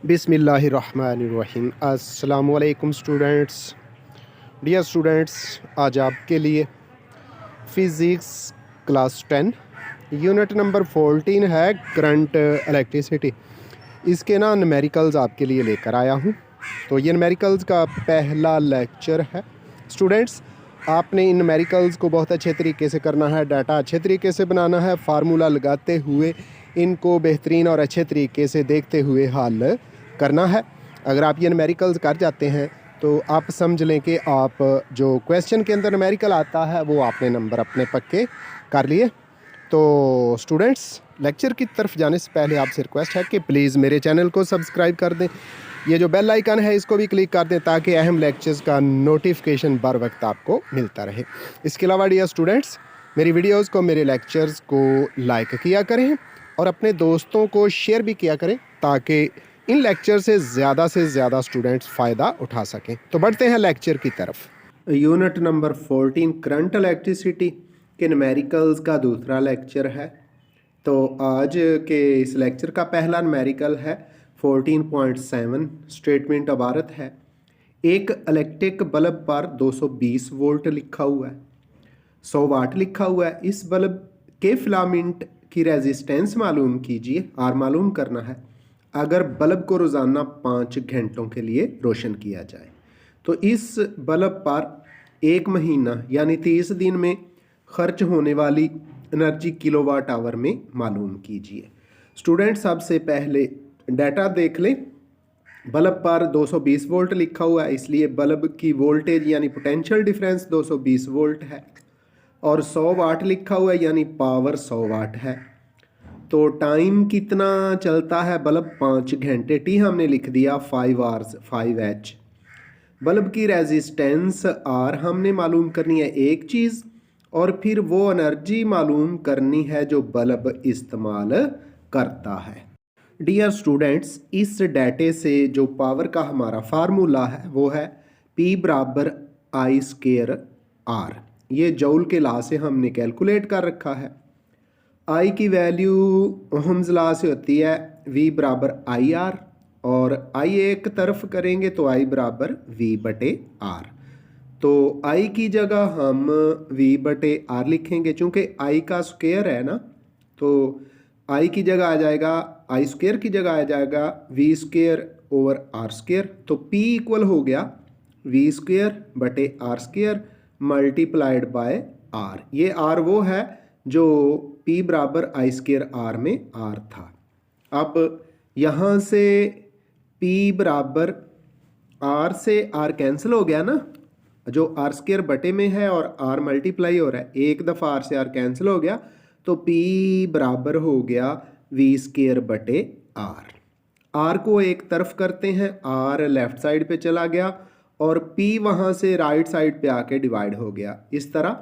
बिस्मिल्लाहिर्रहमानिर्रहीम। अस्सलामुअलैकुम students. Dear students, आज आपके लिए फ़िज़िक्स क्लास 10 यूनिट नंबर 14 है करंट इलेक्ट्रिसिटी। इसके ना न्यूमेरिकल्स आपके लिए लेकर आया हूँ। तो ये न्यूमेरिकल्स का पहला लेक्चर है। स्टूडेंट्स, आपने इन न्यूमेरिकल्स को बहुत अच्छे तरीके से करना है, डाटा अच्छे तरीके से बनाना है, फार्मूला लगाते हुए इनको बेहतरीन और अच्छे तरीके से देखते हुए हल करना है। अगर आप ये न्यूमेरिकल्स कर जाते हैं तो आप समझ लें कि आप जो क्वेश्चन के अंदर न्यूमेरिकल आता है वो आपने नंबर अपने पक्के कर लिए। तो स्टूडेंट्स, लेक्चर की तरफ जाने से पहले आपसे रिक्वेस्ट है कि प्लीज़ मेरे चैनल को सब्सक्राइब कर दें। ये जो बेल आइकन है इसको भी क्लिक कर दें ताकि अहम लेक्चर्स का नोटिफिकेशन बर वक्त आपको मिलता रहे। इसके अलावा डियर स्टूडेंट्स, मेरी वीडियोस को, मेरे लेक्चर्स को लाइक किया करें और अपने दोस्तों को शेयर भी किया करें ताकि इन लेक्चर से ज़्यादा स्टूडेंट्स फ़ायदा उठा सकें। तो बढ़ते हैं लेक्चर की तरफ। यूनिट नंबर 14 करंट इलेक्ट्रिसिटी के न्यूमेरिकल्स का दूसरा लेक्चर है। तो आज के इस लेक्चर का पहला न्यूमेरिकल है 14.7। स्टेटमेंट इबारत है, एक इलेक्ट्रिक बल्ब पर 220 वोल्ट लिखा हुआ है, 100 वाट लिखा हुआ है। इस बल्ब के फिलामेंट की रेजिस्टेंस मालूम कीजिए। आर मालूम करना है अगर बल्ब को रोज़ाना 5 घंटों के लिए रोशन किया जाए। तो इस बल्ब पर एक महीना यानी 30 दिन में खर्च होने वाली एनर्जी किलोवाट आवर में मालूम कीजिए। स्टूडेंट, सबसे पहले डाटा देख लें। बल्ब पर 220 वोल्ट लिखा हुआ है, इसलिए बल्ब की वोल्टेज यानी पोटेंशियल डिफरेंस 220 वोल्ट है। और 100 वाट लिखा हुआ है यानी पावर 100 वाट है। तो टाइम कितना चलता है बल्ब? 5 घंटे। टी हमने लिख दिया 5 आवर्स, 5H। बल्ब की रेजिस्टेंस आर हमने मालूम करनी है एक चीज़, और फिर वो एनर्जी मालूम करनी है जो बल्ब इस्तेमाल करता है। डियर स्टूडेंट्स, इस डाटे से जो पावर का हमारा फार्मूला है वो है P बराबर आई स्केयर आर। ये जूल के लॉ से हमने कैलकुलेट कर रखा है। आई की वैल्यू ओहम्स लॉ से होती है V बराबर आई आर, और आई एक तरफ करेंगे तो आई बराबर V बटे आर। तो आई की जगह हम V बटे आर लिखेंगे, चूँकि आई का स्क्वायर है ना, तो आई की जगह आ जाएगा, आई स्क्वायर की जगह आ जाएगा V square over R square. तो P इक्वल हो गया V स्क्वायर बटे R square multiplied by R. ये आर वो है जो P बराबर आई स्क्वायर आर में आर था। अब यहाँ से P बराबर आर से आर कैंसिल हो गया ना, जो आर स्क्वायर बटे में है और आर मल्टीप्लाई हो रहा है, एक दफ़ा आर से आर कैंसिल हो गया, तो P बराबर हो गया V स्क्वायर बटे आर। आर को एक तरफ करते हैं, आर लेफ्ट साइड पे चला गया और P वहाँ से राइट साइड पे आके डिवाइड हो गया। इस तरह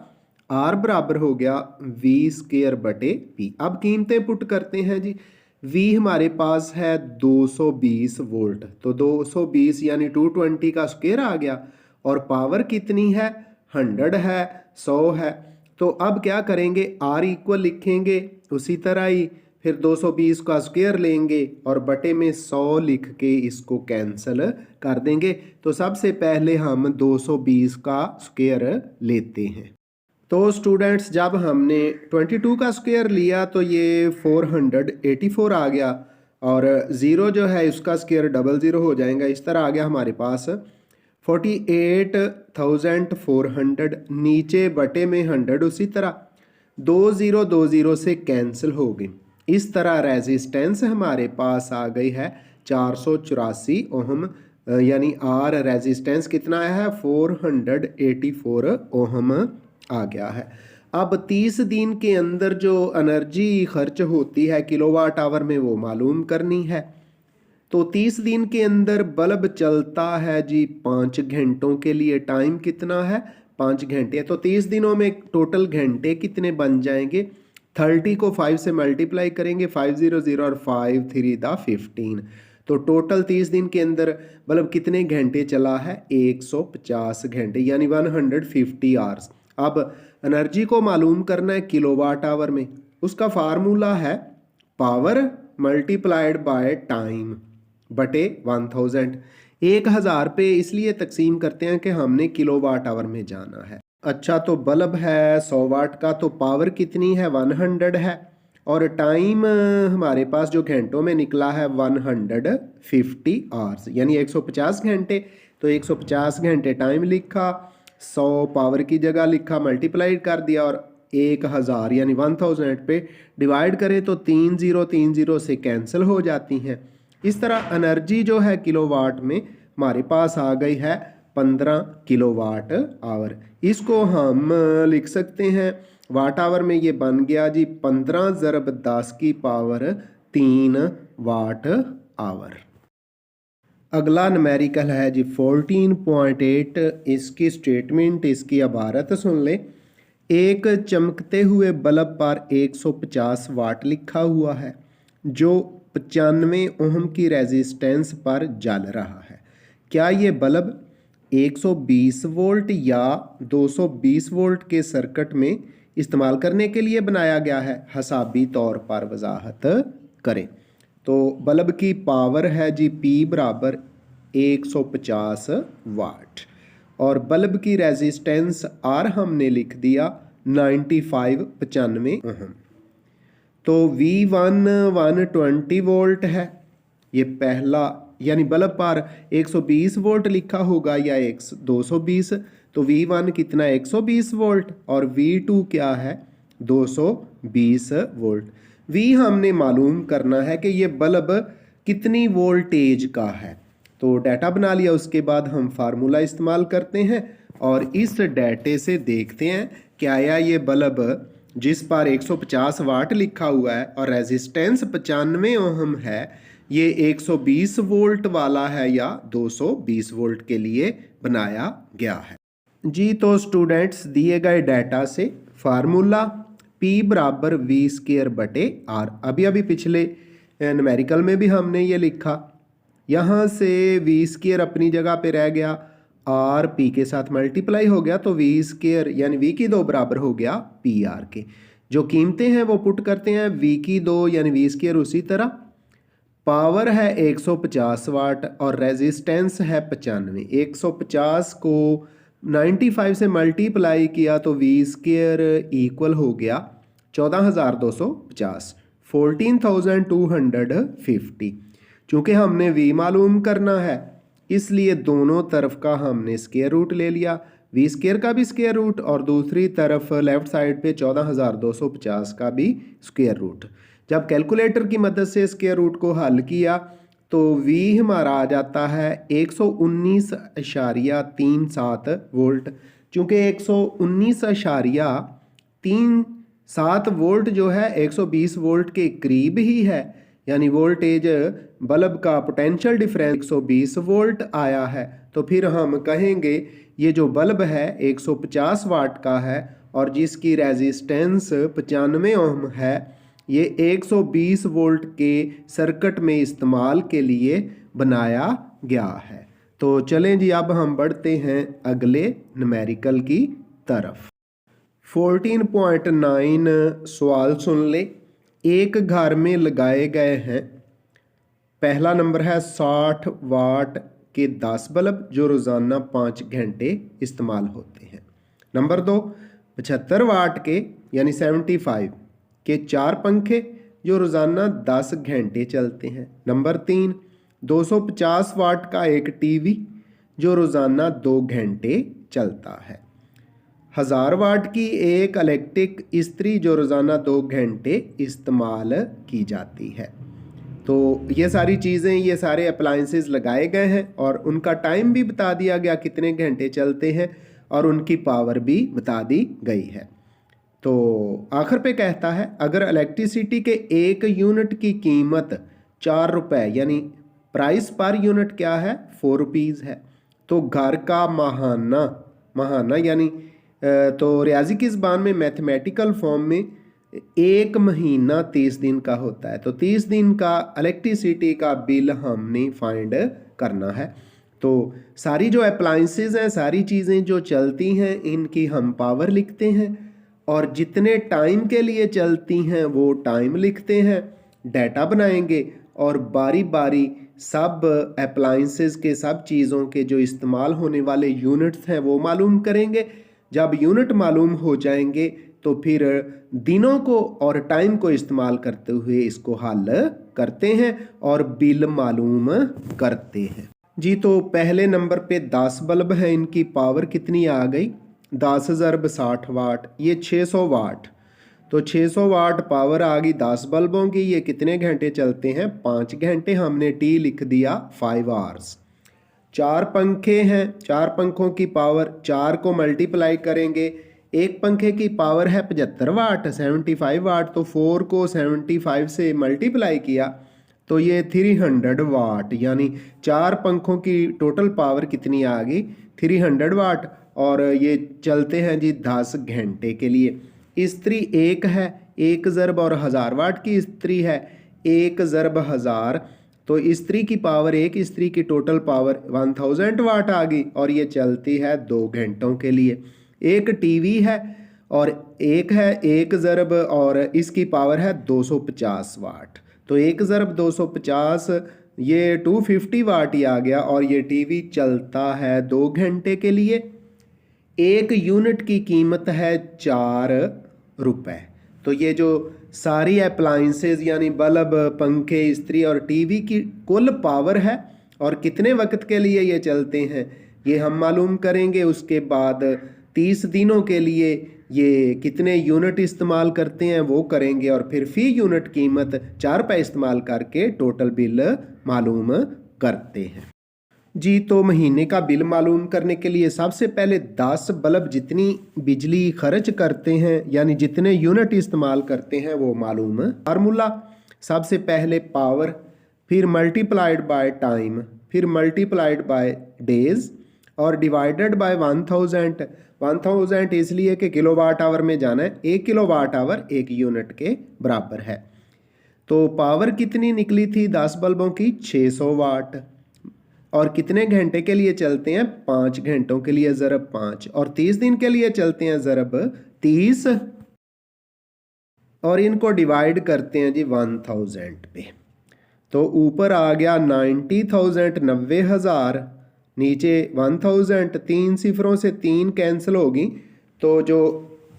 आर बराबर हो गया V स्क्वायर बटे P। अब कीमतें पुट करते हैं जी। V हमारे पास है 220 वोल्ट, तो 220 यानी 220 का स्क्वायर आ गया, और पावर कितनी है? 100 है, 100 है। तो अब क्या करेंगे? R इक्वल लिखेंगे उसी तरह ही, फिर 220 का स्क्वायर लेंगे और बटे में 100 लिख के इसको कैंसिल कर देंगे। तो सबसे पहले हम 220 का स्क्वायर लेते हैं। तो स्टूडेंट्स, जब हमने 22 का स्क्वायर लिया तो ये 484 आ गया, और ज़ीरो जो है उसका स्क्वायर 00 हो जाएगा। इस तरह आ गया हमारे पास 48,400, नीचे बटे में 100, उसी तरह 2020 से कैंसिल हो गई। इस तरह रेजिस्टेंस हमारे पास आ गई है 484 ओहम, यानी आर रेजिस्टेंस कितना आया है? 484 ओहम आ गया है। अब 30 दिन के अंदर जो एनर्जी खर्च होती है किलोवाट आवर में वो मालूम करनी है। तो 30 दिन के अंदर बल्ब चलता है जी 5 घंटों के लिए। टाइम कितना है? 5 घंटे। तो 30 दिनों में टोटल घंटे कितने बन जाएंगे? 30 को 5 से मल्टीप्लाई करेंगे, 500 और 5 3 दा 15। तो टोटल 30 दिन के अंदर बल्ब कितने घंटे चला है? 150 घंटे, यानी 150 आवर्स। अब एनर्जी को मालूम करना है किलोवाट आवर में। उसका फार्मूला है पावर मल्टीप्लाइड बाय टाइम। बटे 1000। 1000 पे इसलिए तकसीम करते हैं कि हमने किलोवाट आवर में जाना है। अच्छा, तो बल्ब है 100 वाट का, तो पावर कितनी है 100 है, और टाइम हमारे पास जो घंटों में निकला है 150 आवर्स, यानी 150 घंटे। तो 150 घंटे टाइम लिखा, 100 पावर की जगह लिखा, मल्टीप्लाइड कर दिया, और 1000 यानी 1000 पे डिवाइड करें तो 3030 से कैंसिल हो जाती हैं। इस तरह एनर्जी जो है किलोवाट में हमारे पास आ गई है 15 किलोवाट आवर। इसको हम लिख सकते हैं वाट आवर में, ये बन गया जी 15 ज़रब 10 की पावर 3 वाट आवर। अगला न्यूमेरिकल है जी 14.8। इसकी स्टेटमेंट, इसकी इबारत सुन ले। एक चमकते हुए बल्ब पर 150 वाट लिखा हुआ है जो 95 ओम की रेजिस्टेंस पर जल रहा है। क्या ये बल्ब 120 वोल्ट या 220 वोल्ट के सर्किट में इस्तेमाल करने के लिए बनाया गया है? हिसाबी तौर पर वजाहत करें। तो बल्ब की पावर है जी P बराबर 150 वाट, और बल्ब की रेजिस्टेंस R हमने लिख दिया 95 ओम। तो V1 120 वोल्ट है, ये पहला, यानी बल्ब पर 120 वोल्ट लिखा होगा या 220, तो V1 कितना 120 वोल्ट, और V2 क्या है 220 वोल्ट। V हमने मालूम करना है कि ये बल्ब कितनी वोल्टेज का है। तो डाटा बना लिया, उसके बाद हम फार्मूला इस्तेमाल करते हैं और इस डाटे से देखते हैं क्या ये बल्ब जिस पर 150 वाट लिखा हुआ है और रेजिस्टेंस 95 ओम है, ये 120 वोल्ट वाला है या 220 वोल्ट के लिए बनाया गया है जी। तो स्टूडेंट्स, दिए गए डाटा से फार्मूला P बराबर V² बटे R, अभी पिछले न्यूमेरिकल में भी हमने ये लिखा, यहाँ से V² अपनी जगह पे रह गया, R P के साथ मल्टीप्लाई हो गया, तो V² यानी V की 2 बराबर हो गया PR के। जो कीमतें हैं वो पुट करते हैं, V की 2 यानी V² उसी तरह, पावर है 150 वाट और रेजिस्टेंस है 95। 150 को 95 से मल्टीप्लाई किया तो V² इक्वल हो गया 14250, 14250। चूँकि हमने V मालूम करना है इसलिए दोनों तरफ का हमने स्क्वायर रूट ले लिया, V² का भी स्क्वायर रूट और दूसरी तरफ लेफ्ट साइड पे 14250 का भी स्क्वायर रूट। जब कैलकुलेटर की मदद से स्क्वायर रूट को हल किया तो V हमारा आ जाता है 119.37 वोल्ट। चूँकि 119.37 वोल्ट जो है 120 वोल्ट के करीब ही है, यानी वोल्टेज बल्ब का पोटेंशियल डिफरेंस 120 वोल्ट आया है, तो फिर हम कहेंगे ये जो बल्ब है 150 वाट का है और जिसकी रेजिस्टेंस 95 ओम है, ये 120 वोल्ट के सर्किट में इस्तेमाल के लिए बनाया गया है। तो चलें जी, अब हम बढ़ते हैं अगले न्यूमेरिकल की तरफ। 14.9 सवाल सुन ले। एक घर में लगाए गए हैं, पहला नंबर है 60 वाट के 10 बल्ब जो रोज़ाना 5 घंटे इस्तेमाल होते हैं। नंबर 2 75 वाट के यानी 75 के 4 पंखे जो रोज़ाना 10 घंटे चलते हैं। नंबर 3 250 वाट का एक टीवी जो रोज़ाना 2 घंटे चलता है। 1000 वाट की एक इलेक्ट्रिक इस्त्री जो रोज़ाना 2 घंटे इस्तेमाल की जाती है। तो ये सारी चीज़ें, ये सारे अप्लाइंसेस लगाए गए हैं और उनका टाइम भी बता दिया गया कितने घंटे चलते हैं और उनकी पावर भी बता दी गई है। तो आखिर पे कहता है अगर इलेक्ट्रिसिटी के 1 यूनिट की कीमत 4 रुपये यानी प्राइस पर यूनिट क्या है 4 रुपीज़ है, तो घर का महाना यानी तो रियाजी की ज़बान में मैथमेटिकल फॉर्म में 1 महीना 30 दिन का होता है। तो 30 दिन का इलेक्ट्रिसिटी का बिल हमने फाइंड करना है। तो सारी जो अप्लाइंसेस हैं, सारी चीज़ें जो चलती हैं, इनकी हम पावर लिखते हैं और जितने टाइम के लिए चलती हैं वो टाइम लिखते हैं, डाटा बनाएंगे और बारी बारी सब अप्लाइंसेस के, सब चीज़ों के जो इस्तेमाल होने वाले यूनिट्स हैं वो मालूम करेंगे। जब यूनिट मालूम हो जाएंगे तो फिर दिनों को और टाइम को इस्तेमाल करते हुए इसको हल करते हैं और बिल मालूम करते हैं जी। तो पहले नंबर पे 10 बल्ब है, इनकी पावर कितनी आ गई 10 ज़रब 60 वाट, ये 600 वाट। तो 600 वाट पावर आ गई 10 बल्बों की। ये कितने घंटे चलते हैं 5 घंटे। हमने टी लिख दिया 5 आवर्स। 4 पंखे हैं, 4 पंखों की पावर 4 को मल्टीप्लाई करेंगे। एक पंखे की पावर है 75 वाट 75 वाट, तो 4 को 75 से मल्टीप्लाई किया तो ये 300 वाट, यानी 4 पंखों की टोटल पावर कितनी आ गई 300 वाट। और ये चलते हैं जी 10 घंटे के लिए। इस्त्री एक है, 1 ज़रब और 1000 वाट की इस्त्री है, 1 ज़रब 1000, तो इस्त्री की पावर, एक इस्त्री की टोटल पावर 1000 वाट आ गई और ये चलती है 2 घंटों के लिए। एक टीवी है और एक है 1 ज़रब और इसकी पावर है 250 वाट, तो 1 ज़रब 250 ये 250 वाट ही आ गया और ये टीवी चलता है 2 घंटे के लिए। एक यूनिट की कीमत है 4 रुपए। तो ये जो सारी अप्लाइंसेस यानी बल्ब, पंखे, इस्त्री और टीवी की कुल पावर है और कितने वक्त के लिए ये चलते हैं ये हम मालूम करेंगे। उसके बाद 30 दिनों के लिए ये कितने यूनिट इस्तेमाल करते हैं वो करेंगे और फिर फी यूनिट कीमत 4 रुपये इस्तेमाल करके टोटल बिल मालूम करते हैं जी। तो महीने का बिल मालूम करने के लिए सबसे पहले 10 बल्ब जितनी बिजली खर्च करते हैं यानी जितने यूनिट इस्तेमाल करते हैं वो मालूम। फार्मूला सबसे पहले पावर, फिर मल्टीप्लाइड बाय टाइम, फिर मल्टीप्लाइड बाय डेज और डिवाइडेड बाय 1000। 1000 इसलिए कि किलोवाट आवर में जाना है, 1 किलोवाट आवर 1 यूनिट के बराबर है। तो पावर कितनी निकली थी 10 बल्बों की 600 वाट और कितने घंटे के लिए चलते हैं 5 घंटों के लिए ज़रब 5 और 30 दिन के लिए चलते हैं ज़रब 30 और इनको डिवाइड करते हैं जी 1000 पे। तो ऊपर आ गया 90,000 90,000, नीचे 1000, 3 सिफरों से 3 कैंसिल होगी। तो जो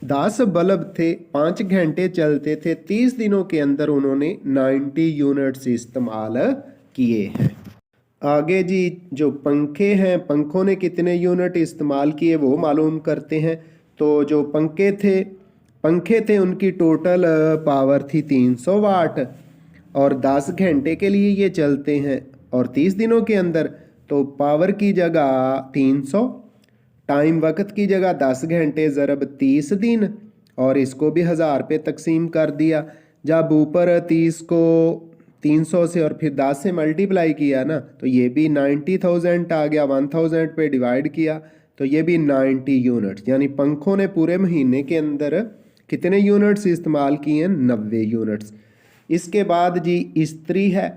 10 बल्ब थे 5 घंटे चलते थे, 30 दिनों के अंदर उन्होंने 90 यूनिट्स इस्तेमाल किए हैं। आगे जी जो पंखे हैं, पंखों ने कितने यूनिट इस्तेमाल किए वो मालूम करते हैं। तो जो पंखे थे उनकी टोटल पावर थी 300 वाट और 10 घंटे के लिए ये चलते हैं और 30 दिनों के अंदर। तो पावर की जगह 300, टाइम वक्त की जगह 10 घंटे ज़रब 30 दिन और इसको भी 1000 पे तकसीम कर दिया। जब ऊपर 30 को 300 से और फिर 10 से मल्टीप्लाई किया ना तो ये भी 90,000 आ गया। 1000 पे डिवाइड किया तो ये भी 90 यूनिट्स, यानी पंखों ने पूरे महीने के अंदर कितने यूनिट्स इस्तेमाल किए हैं 90 यूनिट्स। इसके बाद जी इस्त्री है,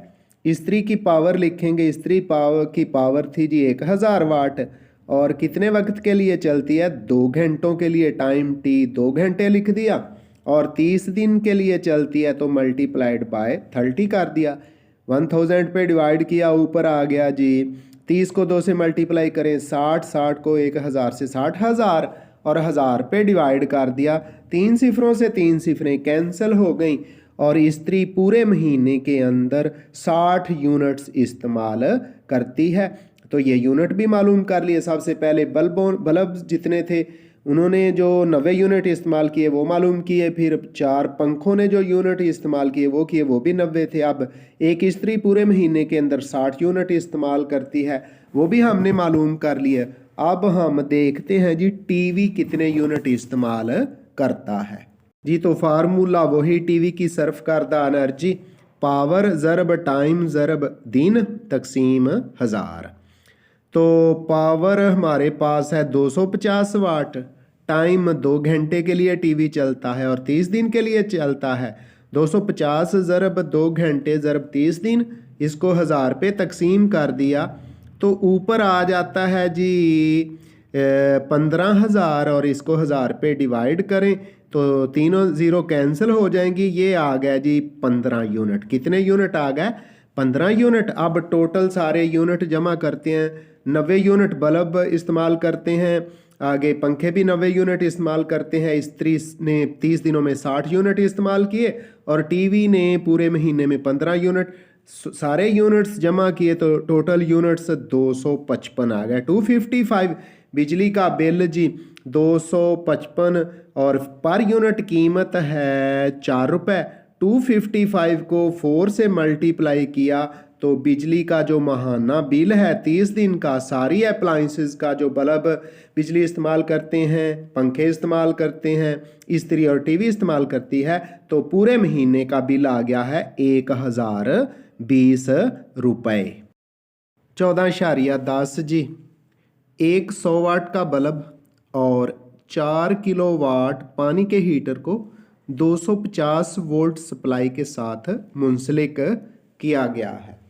इस्त्री की पावर लिखेंगे। इस्त्री पावर की पावर थी जी 1000 वाट और कितने वक्त के लिए चलती है 2 घंटों के लिए, टाइम टी 2 घंटे लिख दिया और 30 दिन के लिए चलती है तो मल्टीप्लाइड बाय 30 कर दिया। 1000 पे डिवाइड किया, ऊपर आ गया जी 30 को 2 से मल्टीप्लाई करें 60, 60 को 1000 से 60,000 और 1000 पे डिवाइड कर दिया। 3 सिफरों से 3 सिफरें कैंसिल हो गई और इस्त्री पूरे महीने के अंदर 60 यूनिट्स इस्तेमाल करती है। तो ये यूनिट भी मालूम कर लिए। सबसे पहले बल्ब जितने थे उन्होंने जो 90 यूनिट इस्तेमाल किए वो मालूम किए, फिर 4 पंखों ने जो यूनिट इस्तेमाल किए वो भी 90 थे। अब एक इस्त्री पूरे महीने के अंदर 60 यूनिट इस्तेमाल करती है वो भी हमने मालूम कर लिया। अब हम देखते हैं जी टीवी कितने यूनिट इस्तेमाल करता है जी। तो फार्मूला वही टीवी की सर्फ करदा एनर्जी, पावर ज़रब टाइम ज़रब दिन तकसीम 1000। तो पावर हमारे पास है 250 वाट, टाइम 2 घंटे के लिए टीवी चलता है और 30 दिन के लिए चलता है। 250 ज़रब 2 घंटे ज़रब 30 दिन, इसको 1000 पे तकसीम कर दिया तो ऊपर आ जाता है जी 15,000 और इसको 1000 पे डिवाइड करें तो तीनों ज़ीरो कैंसिल हो जाएंगी। ये आ गया जी 15 यूनिट। कितने यूनिट आ गए 15 यूनिट। अब टोटल सारे यूनिट जमा करते हैं। 90 यूनिट बल्ब इस्तेमाल करते हैं, आगे पंखे भी 90 यूनिट इस्तेमाल करते हैं। स्त्री ने 30 दिनों में 60 यूनिट इस्तेमाल किए और टीवी ने पूरे महीने में 15 यूनिट। सारे यूनिट्स जमा किए तो टोटल यूनिट्स 255 आ गए। 255 बिजली का बिल जी 255 और पर यूनिट कीमत है 4 रुपये। 255 को 4 से मल्टीप्लाई किया तो बिजली का जो माहाना बिल है 30 दिन का, सारी अप्लाइंसेस का जो बल्ब बिजली इस्तेमाल करते हैं, पंखे इस्तेमाल करते हैं, इस्त्री और टीवी इस्तेमाल करती है, तो पूरे महीने का बिल आ गया है 1020 रुपये। 14.10 जी। 100 वाट का बल्ब और 4 किलोवाट पानी के हीटर को 250 वोल्ट सप्लाई के साथ मुंसलिक किया गया है।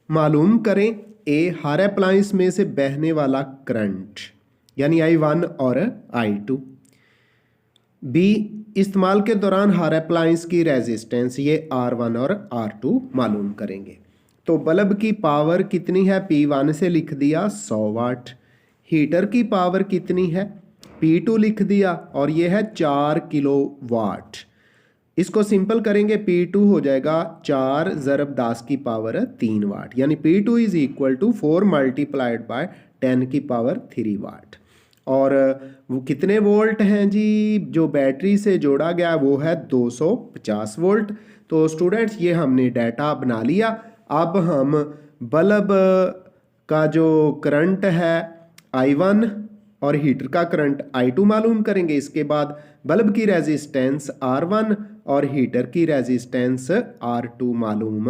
मालूम करें ए हर अप्लायंस में से बहने वाला करंट यानी I1 और I2। बी इस्तेमाल के दौरान हर अप्लायंस की रेजिस्टेंस ये R1 और R2 मालूम करेंगे। तो बल्ब की पावर कितनी है P1 से लिख दिया 100 वाट। हीटर की पावर कितनी है P2 लिख दिया और ये है 4 किलो वाट। इसको सिंपल करेंगे P2 हो जाएगा 4 ज़रब 10 की पावर 3 वाट, यानी P2 is equal to 4 multiplied by 10 की पावर 3 वाट। और वो कितने वोल्ट हैं जी, जो बैटरी से जोड़ा गया वो है 250 वोल्ट। तो स्टूडेंट्स ये हमने डाटा बना लिया। अब हम बल्ब का जो करंट है I1 और हीटर का करंट I2 मालूम करेंगे। इसके बाद बल्ब की रेजिस्टेंस R1 और हीटर की रेजिस्टेंस R2 मालूम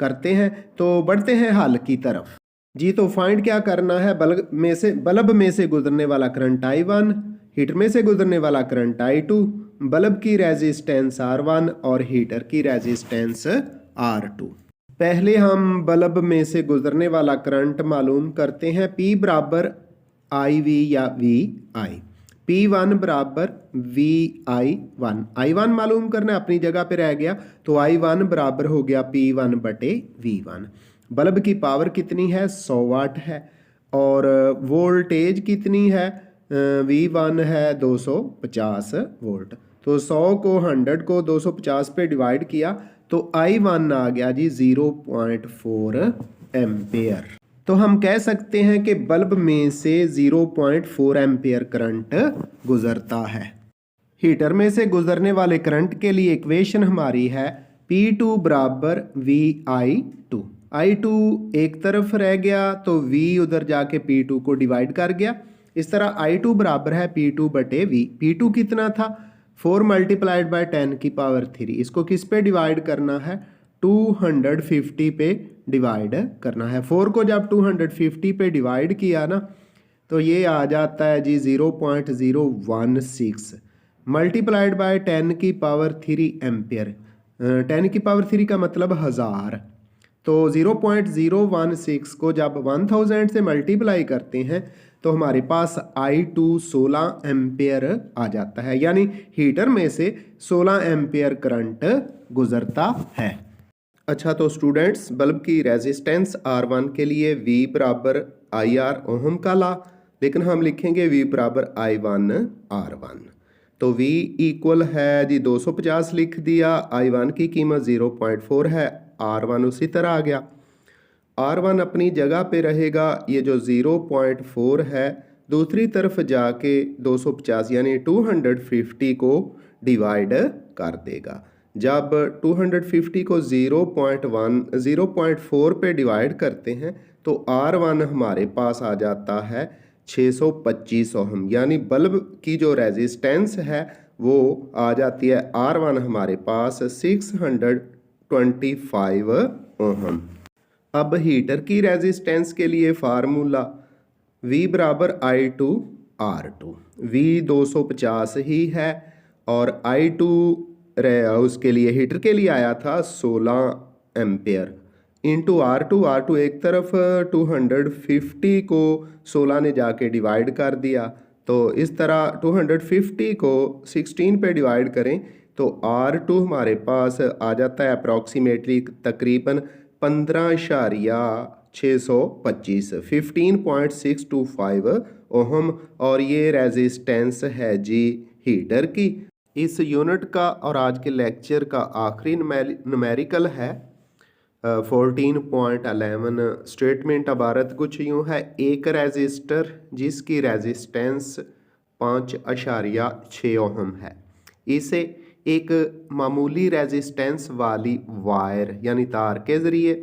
करते हैं। तो बढ़ते हैं हल की तरफ जी। तो फाइंड क्या करना है, बल्ब में से गुजरने वाला करंट I1, हीटर में से गुजरने वाला करंट I2, बल्ब की रेजिस्टेंस R1 और हीटर की रेजिस्टेंस R2। पहले हम बल्ब में से गुजरने वाला करंट मालूम करते हैं। P बराबर IV या VI। P1 बराबर VI1। I1 मालूम करना अपनी जगह पे रह गया, तो I1 बराबर हो गया P1 बटे V1। बल्ब की पावर कितनी है 100 वाट है और वोल्टेज कितनी है V1 है 250 वोल्ट। तो 100 को 100 को 250 पे डिवाइड किया तो I1 आ गया जी 0.4 एम्पेयर। तो हम कह सकते हैं कि बल्ब में से 0.4 एम्पेयर करंट गुजरता है। हीटर में से गुजरने वाले करंट के लिए इक्वेशन हमारी है P2 बराबर VI2। I2 एक तरफ रह गया तो V उधर जाके P2 को डिवाइड कर गया। इस तरह I2 बराबर है P2 बटे V। P2 कितना था 4 मल्टीप्लाइड बाय 10 की पावर 3। इसको किस पे डिवाइड करना है 250 पे डिवाइड करना है। 4 को जब 250 पे डिवाइड किया ना तो ये आ जाता है जी 0.016 मल्टीप्लाइड बाय 10 की पावर 3 एम्पियर। 10 की पावर 3 का मतलब 1000। तो 0.016 को जब 1000 से मल्टीप्लाई करते हैं तो हमारे पास I2 16 एम्पियर आ जाता है, यानी हीटर में से 16 एम्पियर करंट गुजरता है। अच्छा तो स्टूडेंट्स बल्ब की रेजिस्टेंस R1 के लिए V बराबर IR ओहम का ला, लेकिन हम लिखेंगे V बराबर I1 R1। तो V इक्वल है जी 250 लिख दिया, I1 की कीमत 0.4 है, R1 उसी तरह आ गया। R1 अपनी जगह पे रहेगा, ये जो 0.4 है दूसरी तरफ जाके 250 यानी 250 को डिवाइड कर देगा। जब 250 को 0.4 पे डिवाइड करते हैं तो R1 हमारे पास आ जाता है 625 ओहम, यानी बल्ब की जो रेजिस्टेंस है वो आ जाती है R1 हमारे पास 625 ओहम। अब हीटर की रेजिस्टेंस के लिए फार्मूला V बराबर I2 R2। V 250 ही है और I2 उसके लिए हीटर के लिए आया था 16 एम्पेयर इंटू R2। R2 एक तरफ 250 को 16 ने जाके डिवाइड कर दिया, तो इस तरह 250 को 16 पे डिवाइड करें तो R2 हमारे पास आ जाता है अप्रॉक्सीमेटली तकरीबन 15,625 15.625 ओहम और ये रेजिस्टेंस है जी हीटर की। इस यूनिट का और आज के लेक्चर का आखिरी न्यूमेरिकल है 14.11। स्टेटमेंट इबारत कुछ यूँ है, एक रेजिस्टर जिसकी रेजिस्टेंस 5.6 ओहम है, इसे एक मामूली रेजिस्टेंस वाली वायर यानी तार के ज़रिए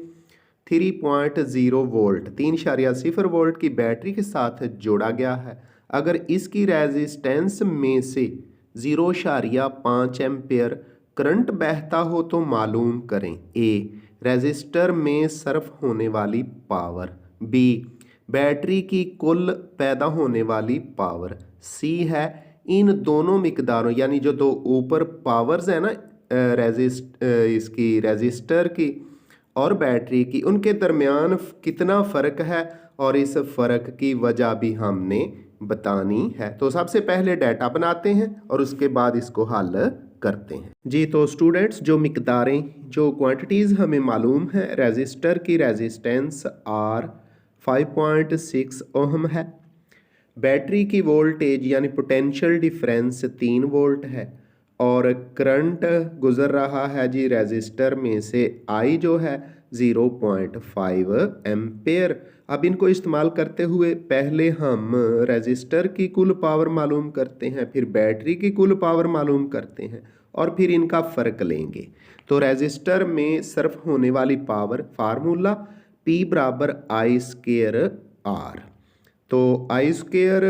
3.0 वोल्ट 3.0 वोल्ट की बैटरी के साथ जोड़ा गया है। अगर इसकी रेजिस्टेंस में से 0.5 एम्पेयर करंट बहता हो तो मालूम करें। ए, रेजिस्टर में सर्फ होने वाली पावर। बी, बैटरी की कुल पैदा होने वाली पावर। सी है, इन दोनों मिकदारों यानी जो दो ऊपर पावर्स है ना इसकी रेजिस्टर की और बैटरी की, उनके दरमियान कितना फ़र्क है और इस फ़र्क की वजह भी हमने बतानी है। तो सबसे पहले डाटा बनाते हैं और उसके बाद इसको हल करते हैं जी। तो स्टूडेंट्स, जो मिकदारें जो क्वांटिटीज़ हमें मालूम है, रेजिस्टर की रेजिस्टेंस आर 5.6 ओहम है, बैटरी की वोल्टेज यानी पोटेंशियल डिफरेंस 3 वोल्ट है और करंट गुज़र रहा है जी रेजिस्टर में से आई जो है 0.5 एम्पेयर। अब इनको इस्तेमाल करते हुए पहले हम रेजिस्टर की कुल पावर मालूम करते हैं, फिर बैटरी की कुल पावर मालूम करते हैं और फिर इनका फ़र्क लेंगे। तो रेजिस्टर में सर्फ होने वाली पावर फार्मूला P बराबर आई स्क्वायर आर। तो I square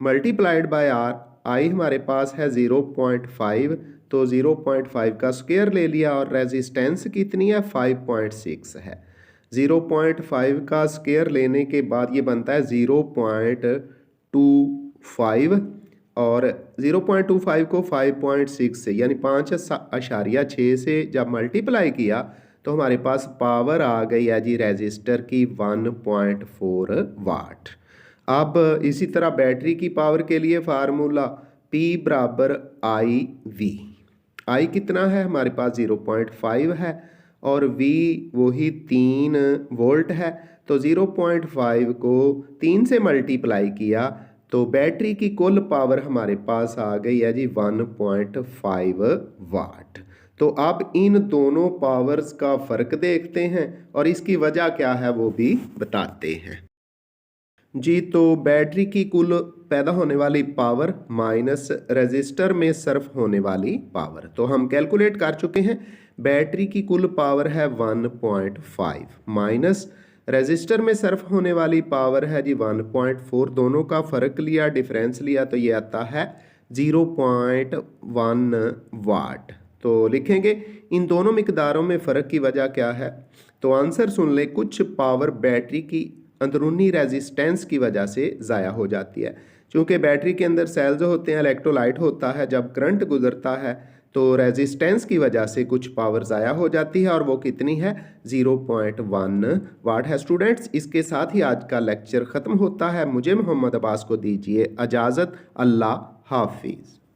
multiplied by R, I हमारे पास है 0.5, तो 0.5 का स्क्वायर ले लिया और रेजिस्टेंस कितनी है 5.6 है। 0.5 का स्क्वायर लेने के बाद ये बनता है 0.25 और 0.25 को 5.6 से यानी 5.6 से जब मल्टीप्लाई किया तो हमारे पास पावर आ गई है जी रेजिस्टर की 1.4 वाट। अब इसी तरह बैटरी की पावर के लिए फार्मूला P बराबर आई वी। आई कितना है हमारे पास 0.5 है और V वही 3 वोल्ट है, तो 0.5 को 3 से मल्टीप्लाई किया तो बैटरी की कुल पावर हमारे पास आ गई है जी 1.5 वाट। तो अब इन दोनों पावर्स का फ़र्क देखते हैं और इसकी वजह क्या है वो भी बताते हैं जी। तो बैटरी की कुल पैदा होने वाली पावर माइनस रेजिस्टर में सर्फ होने वाली पावर, तो हम कैलकुलेट कर चुके हैं। बैटरी की कुल पावर है 1.5 माइनस रेजिस्टर में सर्फ होने वाली पावर है जी 1.4, दोनों का फ़र्क लिया, डिफरेंस लिया, तो ये आता है 0.1 वाट। तो लिखेंगे इन दोनों मिकदारों में फ़र्क की वजह क्या है। तो आंसर सुन ले, कुछ पावर बैटरी की अंदरूनी रेजिस्टेंस की वजह से ज़ाया हो जाती है। चूँकि बैटरी के अंदर सेल्स होते हैं, इलेक्ट्रोलाइट होता है, जब करंट गुजरता है तो रेजिस्टेंस की वजह से कुछ पावर ज़ाया हो जाती है और वो कितनी है 0.1 वाट है। स्टूडेंट्स, इसके साथ ही आज का लेक्चर ख़त्म होता है। मुझे मोहम्मद अब्बास को दीजिए इजाज़त। अल्लाह हाफिज़।